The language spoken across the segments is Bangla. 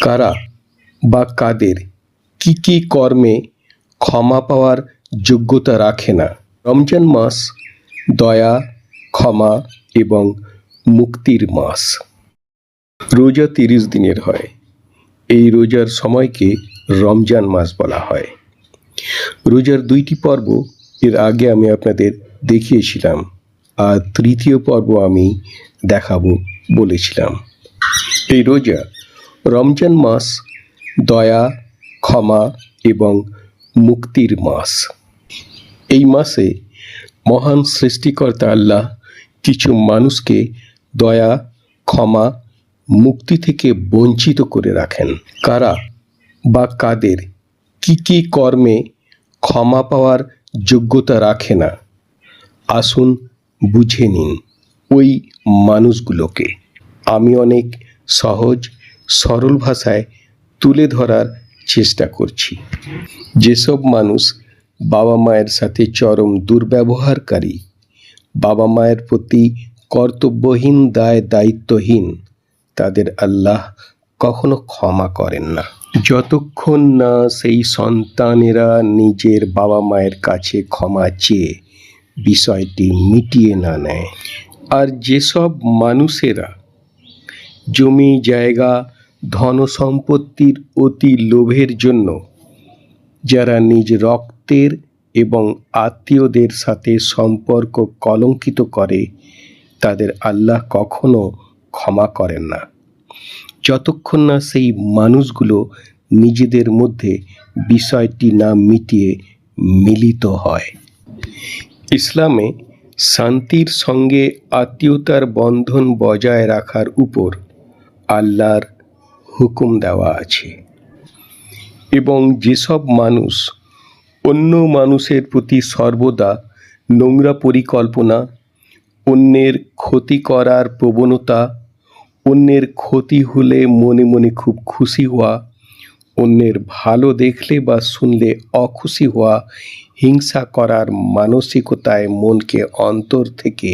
কারা বা কাদের কি কি কর্মে ক্ষমা পাওয়ার যোগ্যতা রাখে না? রমজান মাস দয়া, ক্ষমা এবং মুক্তির মাস। রোজা 30 দিনের হয়। এই রোজার সময়কে রমজান মাস বলা হয়। রোজার 2টি পর্ব এর আগে আমি আপনাদের দেখিয়েছিলাম, আর তৃতীয় পর্ব আমি দেখাবো বলেছিলাম। এই রোজা রমজান মাস দয়া, ক্ষমা এবং মুক্তির মাস। এই মাসে মহান সৃষ্টিকর্তা আল্লাহ কিছু মানুষকে দয়া, ক্ষমা, মুক্তি থেকে বঞ্চিত করে রাখেন। কারা বা কাদের কি কি কর্মে ক্ষমা পাওয়ার যোগ্যতা রাখে না? আসুন বুঝে নিন ওই মানুষগুলোকে। আমি অনেক সহজ সরল ভাষায় তুলে ধরার চেষ্টা করছি। যেসব মানুষ বাবা মায়ের সাথে চরম দুর্ব্যবহারকারী, বাবা মায়ের প্রতি কর্তব্যহীন, দায়িত্বহীন, তাদের আল্লাহ কখনো ক্ষমা করেন না, যতক্ষণ না সেই সন্তানেরা নিজের বাবা মায়ের কাছে ক্ষমা চেয়ে বিষয়টি মিটিয়ে না নেয়। আর যেসব মানুষেরা জমি জায়গা, ধন সম্পত্তির অতি লোভের জন্য যারা নিজ রক্তের এবং আত্মীয়দের সাথে সম্পর্ক কলঙ্কিত করে, তাদের আল্লাহ কখনো ক্ষমা করেন না, যতক্ষণ না সেই মানুষগুলো নিজেদের মধ্যে বিষয়টি না মিটিয়ে মিলিত হয়। ইসলামে শান্তির সঙ্গে আত্মীয়তার বন্ধন বজায় রাখার উপর আল্লাহর হুকুম দেওয়া আছে, এবং যেসব মানুষ অন্য মানুষের প্রতি সর্বদা নোংরা পরিকল্পনা, অন্যের ক্ষতি করার প্রবণতা, অন্যের ক্ষতি হলে মনে মনে খুব খুশি হওয়া, অন্যের ভালো দেখলে বা শুনলে অখুশি হওয়া, হিংসা করার মানসিকতায় মনকে অন্তর থেকে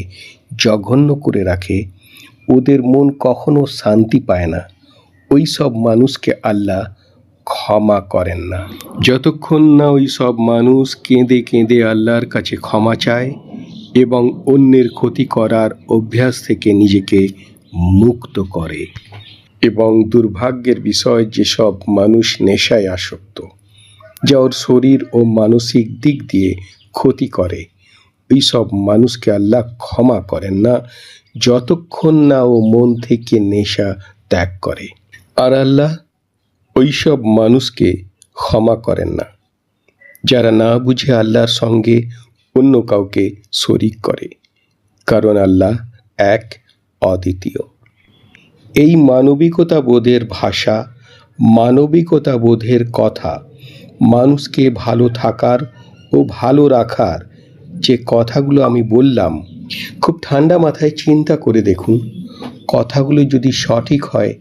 জঘন্য করে রাখে, ওদের মন কখনো শান্তি পায় না। ওই সব মানুষকে আল্লাহ ক্ষমা করেন না, যতক্ষণ না ওই সব মানুষ কেঁদে কেঁদে আল্লাহর কাছে ক্ষমা চায় এবং অন্যের ক্ষতি করার অভ্যাস থেকে নিজেকে মুক্ত করে। এবং দুর্ভাগ্যের বিষয়, যেসব মানুষ নেশায় আসক্ত, যা ওর শরীর ও মানসিক দিক দিয়ে ক্ষতি করে, ওই সব মানুষকে আল্লাহ ক্ষমা করেন না যতক্ষণ না ও মন থেকে নেশা ত্যাগ করে। আর আল্লাহ ওই সব মানুষকে ক্ষমা করেন না যারা না বুঝে আল্লাহর সঙ্গে অন্য কাউকে শরিক করে, কারণ আল্লাহ এক, অদ্বিতীয়। এই মানবিকতা বোধের ভাষা, মানবিকতা বোধের কথা, মানুষকে ভালো থাকার ও ভালো রাখার যে কথাগুলো আমি বললাম, খুব ঠান্ডা মাথায় চিন্তা করে দেখুন, কথাগুলো যদি সঠিক হয়,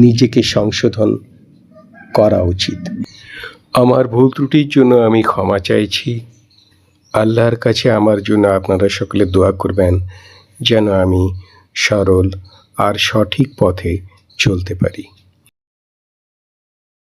নিজেকে সংশোধন করা উচিত। আমার ভুল ত্রুটির জন্য আমি ক্ষমা চাইছি। আল্লাহর কাছে আমার জন্য আপনারা সকলে দোয়া করবেন, যেন আমি সরল আর সঠিক পথে চলতে পারি।